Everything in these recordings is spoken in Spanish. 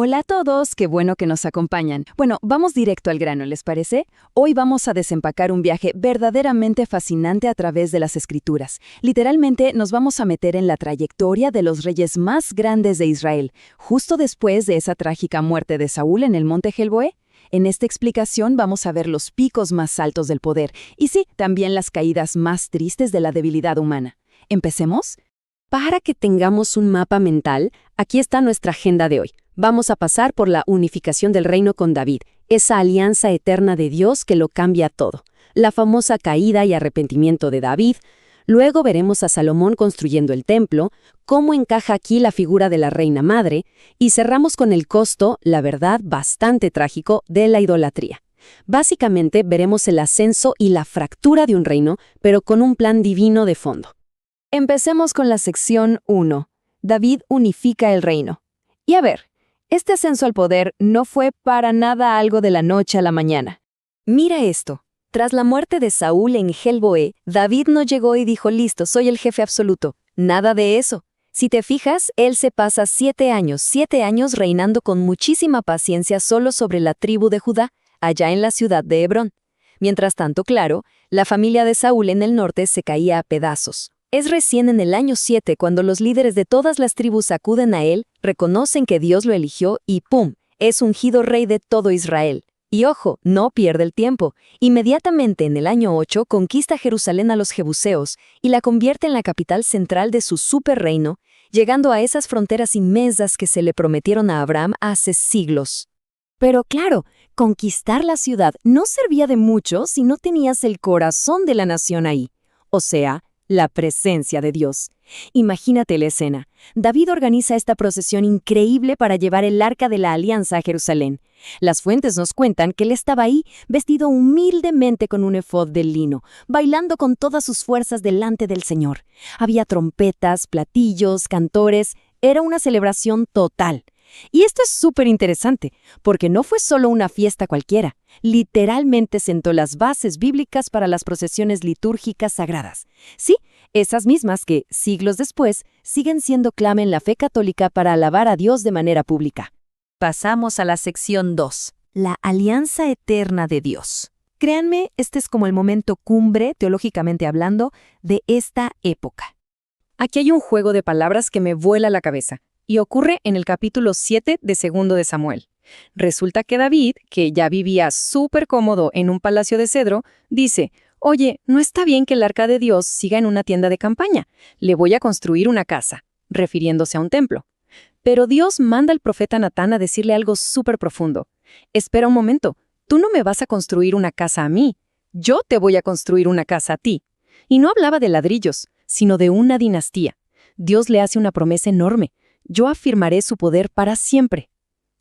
Hola a todos, qué bueno que nos acompañan. Bueno, vamos directo al grano, ¿les parece? Hoy vamos a desempacar un viaje verdaderamente fascinante a través de las Escrituras. Literalmente nos vamos a meter en la trayectoria de los reyes más grandes de Israel, justo después de esa trágica muerte de Saúl en el monte Gelboé. En esta explicación vamos a ver los picos más altos del poder y sí, también las caídas más tristes de la debilidad humana. ¿Empecemos? Para que tengamos un mapa mental, aquí está nuestra agenda de hoy. Vamos a pasar por la unificación del reino con David, esa alianza eterna de Dios que lo cambia todo, la famosa caída y arrepentimiento de David. Luego veremos a Salomón construyendo el templo, cómo encaja aquí la figura de la reina madre, y cerramos con el costo, la verdad, bastante trágico, de la idolatría. Básicamente veremos el ascenso y la fractura de un reino, pero con un plan divino de fondo. Empecemos con la sección 1. David unifica el reino. Y a ver, este ascenso al poder no fue para nada algo de la noche a la mañana. Mira esto. Tras la muerte de Saúl en Gelboé, David no llegó y dijo, listo, soy el jefe absoluto. Nada de eso. Si te fijas, él se pasa 7 años reinando con muchísima paciencia solo sobre la tribu de Judá, allá en la ciudad de Hebrón. Mientras tanto, claro, la familia de Saúl en el norte se caía a pedazos. Es recién en el año 7 cuando los líderes de todas las tribus acuden a él, reconocen que Dios lo eligió y ¡pum!, es ungido rey de todo Israel. Y ojo, no pierde el tiempo. Inmediatamente en el año 8 conquista Jerusalén a los jebuseos y la convierte en la capital central de su superreino, llegando a esas fronteras inmensas que se le prometieron a Abraham hace siglos. Pero claro, conquistar la ciudad no servía de mucho si no tenías el corazón de la nación ahí. O sea, la presencia de Dios. Imagínate la escena. David organiza esta procesión increíble para llevar el Arca de la Alianza a Jerusalén. Las fuentes nos cuentan que él estaba ahí, vestido humildemente con un efod de lino, bailando con todas sus fuerzas delante del Señor. Había trompetas, platillos, cantores. Era una celebración total. Y esto es súper interesante, porque no fue solo una fiesta cualquiera. Literalmente sentó las bases bíblicas para las procesiones litúrgicas sagradas. Sí, esas mismas que, siglos después, siguen siendo clave en la fe católica para alabar a Dios de manera pública. Pasamos a la sección 2, la alianza eterna de Dios. Créanme, este es como el momento cumbre, teológicamente hablando, de esta época. Aquí hay un juego de palabras que me vuela la cabeza. Y ocurre en el capítulo 7 de Segundo de Samuel. Resulta que David, que ya vivía súper cómodo en un palacio de cedro, dice, oye, no está bien que el arca de Dios siga en una tienda de campaña, le voy a construir una casa, refiriéndose a un templo. Pero Dios manda al profeta Natán a decirle algo súper profundo. Espera un momento, tú no me vas a construir una casa a mí, yo te voy a construir una casa a ti. Y no hablaba de ladrillos, sino de una dinastía. Dios le hace una promesa enorme. Yo afirmaré su poder para siempre.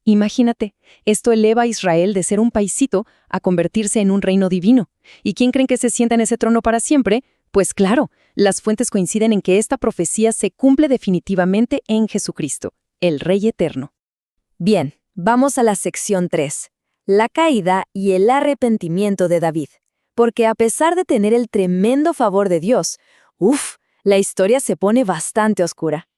Imagínate, esto eleva a Israel de ser un paisito a convertirse en un reino divino. ¿Y quién creen que se sienta en ese trono para siempre? Pues claro, las fuentes coinciden en que esta profecía se cumple definitivamente en Jesucristo, el Rey Eterno. Bien, vamos a la sección 3, la caída y el arrepentimiento de David. Porque a pesar de tener el tremendo favor de Dios, la historia se pone bastante oscura.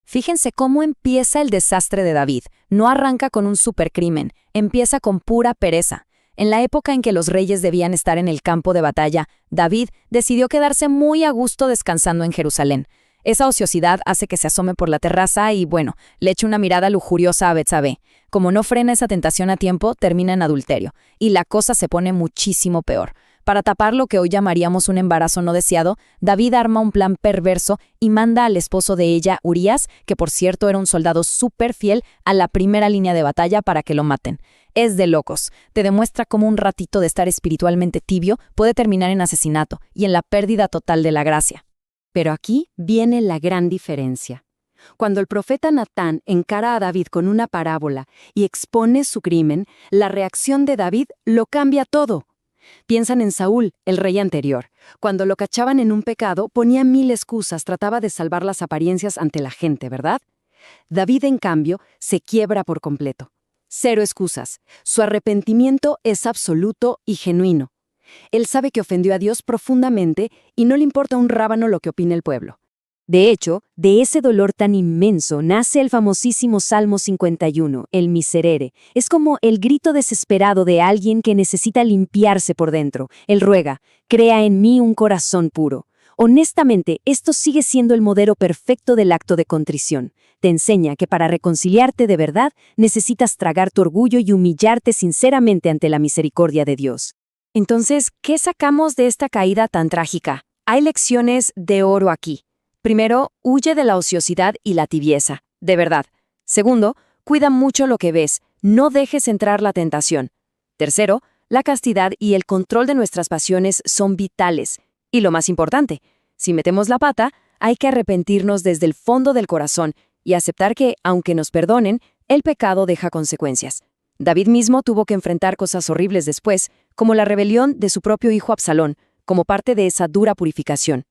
Fíjense cómo empieza el desastre de David. No arranca con un supercrimen, empieza con pura pereza. En la época en que los reyes debían estar en el campo de batalla, David decidió quedarse muy a gusto descansando en Jerusalén. Esa ociosidad hace que se asome por la terraza y, bueno, le eche una mirada lujuriosa a Betsabé. Como no frena esa tentación a tiempo, termina en adulterio, y la cosa se pone muchísimo peor. Para tapar lo que hoy llamaríamos un embarazo no deseado, David arma un plan perverso y manda al esposo de ella, Urías, que por cierto era un soldado súper fiel, a la primera línea de batalla para que lo maten. Es de locos. Te demuestra cómo un ratito de estar espiritualmente tibio puede terminar en asesinato y en la pérdida total de la gracia. Pero aquí viene la gran diferencia. Cuando el profeta Natán encara a David con una parábola y expone su crimen, la reacción de David lo cambia todo. Piensan en Saúl, el rey anterior. Cuando lo cachaban en un pecado, ponía 1000 excusas, trataba de salvar las apariencias ante la gente, ¿verdad? David, en cambio, se quiebra por completo. 0 excusas. Su arrepentimiento es absoluto y genuino. Él sabe que ofendió a Dios profundamente y no le importa un rábano lo que opine el pueblo. De hecho, de ese dolor tan inmenso nace el famosísimo Salmo 51, el Miserere. Es como el grito desesperado de alguien que necesita limpiarse por dentro. Él ruega, crea en mí un corazón puro. Honestamente, esto sigue siendo el modelo perfecto del acto de contrición. Te enseña que para reconciliarte de verdad, necesitas tragar tu orgullo y humillarte sinceramente ante la misericordia de Dios. Entonces, ¿qué sacamos de esta caída tan trágica? Hay lecciones de oro aquí. Primero, huye de la ociosidad y la tibieza, de verdad. Segundo, cuida mucho lo que ves, no dejes entrar la tentación. Tercero, la castidad y el control de nuestras pasiones son vitales. Y lo más importante, si metemos la pata, hay que arrepentirnos desde el fondo del corazón y aceptar que, aunque nos perdonen, el pecado deja consecuencias. David mismo tuvo que enfrentar cosas horribles después, como la rebelión de su propio hijo Absalón, como parte de esa dura purificación.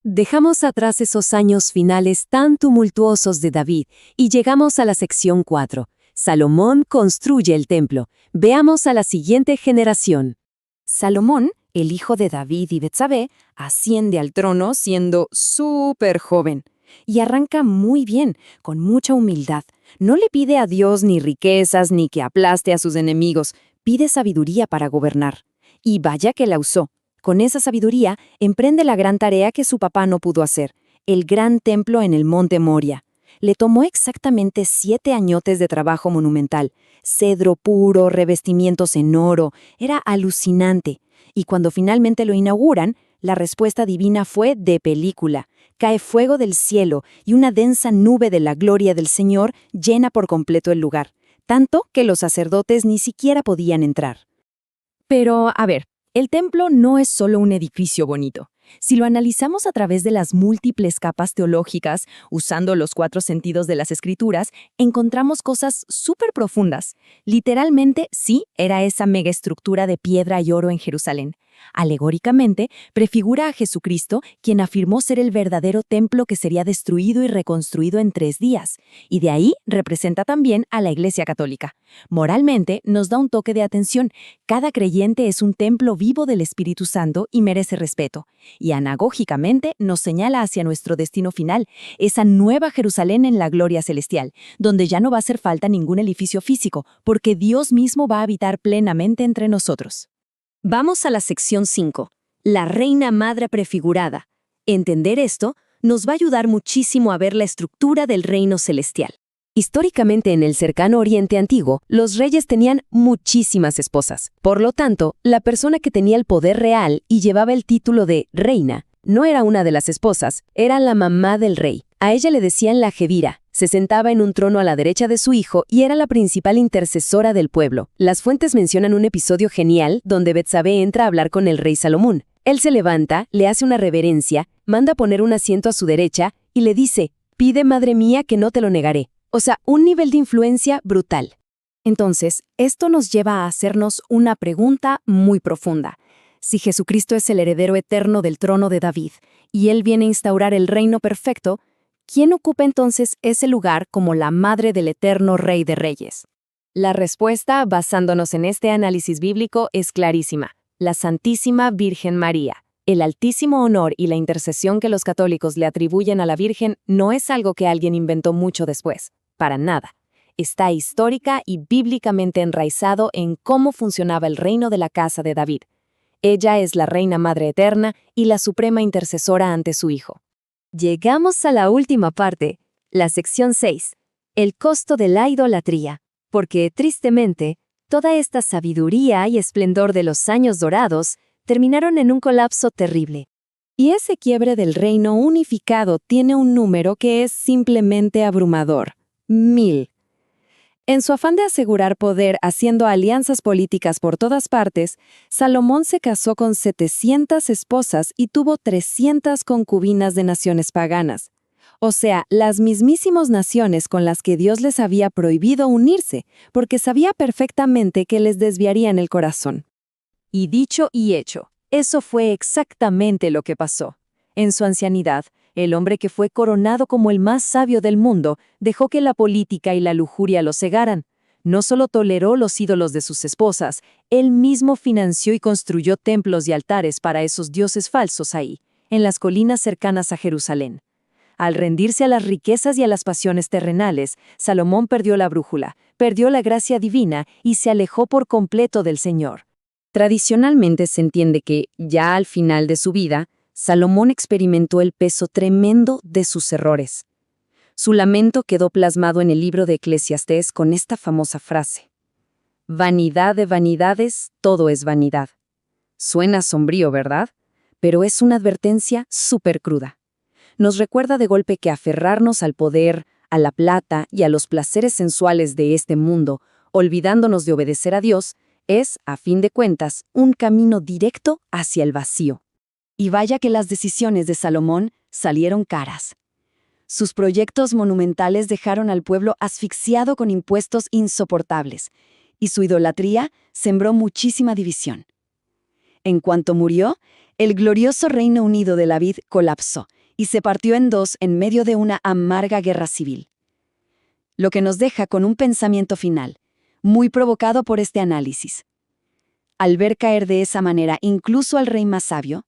Dejamos atrás esos años finales tan tumultuosos de David y llegamos a la sección 4. Salomón construye el templo. Veamos a la siguiente generación. Salomón, el hijo de David y Betsabé, asciende al trono siendo súper joven. Y arranca muy bien, con mucha humildad. No le pide a Dios ni riquezas ni que aplaste a sus enemigos, pide sabiduría para gobernar. Y vaya que la usó. Con esa sabiduría, emprende la gran tarea que su papá no pudo hacer, el gran templo en el monte Moria. Le tomó exactamente 7 añotes de trabajo monumental, cedro puro, revestimientos en oro, era alucinante. Y cuando finalmente lo inauguran, la respuesta divina fue de película. Cae fuego del cielo y una densa nube de la gloria del Señor llena por completo el lugar, tanto que los sacerdotes ni siquiera podían entrar. Pero, a ver, el templo no es solo un edificio bonito. Si lo analizamos a través de las múltiples capas teológicas, usando los 4 sentidos de las Escrituras, encontramos cosas súper profundas. Literalmente, sí, era esa megaestructura de piedra y oro en Jerusalén. Alegóricamente, prefigura a Jesucristo, quien afirmó ser el verdadero templo que sería destruido y reconstruido en 3 días. Y de ahí representa también a la Iglesia Católica. Moralmente, nos da un toque de atención. Cada creyente es un templo vivo del Espíritu Santo y merece respeto. Y anagógicamente nos señala hacia nuestro destino final, esa nueva Jerusalén en la gloria celestial, donde ya no va a hacer falta ningún edificio físico, porque Dios mismo va a habitar plenamente entre nosotros. Vamos a la sección 5, la Reina Madre prefigurada. Entender esto nos va a ayudar muchísimo a ver la estructura del reino celestial. Históricamente en el cercano Oriente Antiguo, los reyes tenían muchísimas esposas. Por lo tanto, la persona que tenía el poder real y llevaba el título de reina no era una de las esposas, era la mamá del rey. A ella le decían la jevira. Se sentaba en un trono a la derecha de su hijo y era la principal intercesora del pueblo. Las fuentes mencionan un episodio genial donde Betsabé entra a hablar con el rey Salomón. Él se levanta, le hace una reverencia, manda poner un asiento a su derecha y le dice, «Pide, madre mía, que no te lo negaré». O sea, un nivel de influencia brutal. Entonces, esto nos lleva a hacernos una pregunta muy profunda. Si Jesucristo es el heredero eterno del trono de David y Él viene a instaurar el reino perfecto, ¿quién ocupa entonces ese lugar como la madre del eterno Rey de Reyes? La respuesta, basándonos en este análisis bíblico, es clarísima. La Santísima Virgen María. El altísimo honor y la intercesión que los católicos le atribuyen a la Virgen no es algo que alguien inventó mucho después. Para nada. Está histórica y bíblicamente enraizado en cómo funcionaba el reino de la casa de David. Ella es la Reina Madre Eterna y la suprema intercesora ante su Hijo. Llegamos a la última parte, la sección 6, el costo de la idolatría, porque, tristemente, toda esta sabiduría y esplendor de los años dorados terminaron en un colapso terrible. Y ese quiebre del reino unificado tiene un número que es simplemente abrumador: 1000. En su afán de asegurar poder haciendo alianzas políticas por todas partes, Salomón se casó con 700 esposas y tuvo 300 concubinas de naciones paganas. O sea, las mismísimas naciones con las que Dios les había prohibido unirse, porque sabía perfectamente que les desviarían el corazón. Y dicho y hecho, eso fue exactamente lo que pasó. En su ancianidad, el hombre que fue coronado como el más sabio del mundo dejó que la política y la lujuria lo cegaran. No solo toleró los ídolos de sus esposas, él mismo financió y construyó templos y altares para esos dioses falsos ahí, en las colinas cercanas a Jerusalén. Al rendirse a las riquezas y a las pasiones terrenales, Salomón perdió la brújula, perdió la gracia divina y se alejó por completo del Señor. Tradicionalmente se entiende que, ya al final de su vida, Salomón experimentó el peso tremendo de sus errores. Su lamento quedó plasmado en el libro de Eclesiastés con esta famosa frase: «Vanidad de vanidades, todo es vanidad». Suena sombrío, ¿verdad? Pero es una advertencia súper cruda. Nos recuerda de golpe que aferrarnos al poder, a la plata y a los placeres sensuales de este mundo, olvidándonos de obedecer a Dios, es, a fin de cuentas, un camino directo hacia el vacío. Y vaya que las decisiones de Salomón salieron caras. Sus proyectos monumentales dejaron al pueblo asfixiado con impuestos insoportables, y su idolatría sembró muchísima división. En cuanto murió, el glorioso Reino Unido de David colapsó y se partió en dos en medio de una amarga guerra civil. Lo que nos deja con un pensamiento final, muy provocado por este análisis. Al ver caer de esa manera incluso al rey más sabio,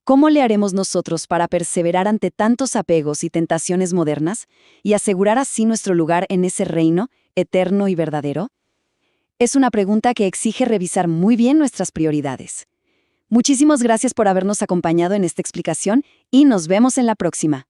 ¿cómo le haremos nosotros para perseverar ante tantos apegos y tentaciones modernas y asegurar así nuestro lugar en ese reino eterno y verdadero? Es una pregunta que exige revisar muy bien nuestras prioridades. Muchísimas gracias por habernos acompañado en esta explicación y nos vemos en la próxima.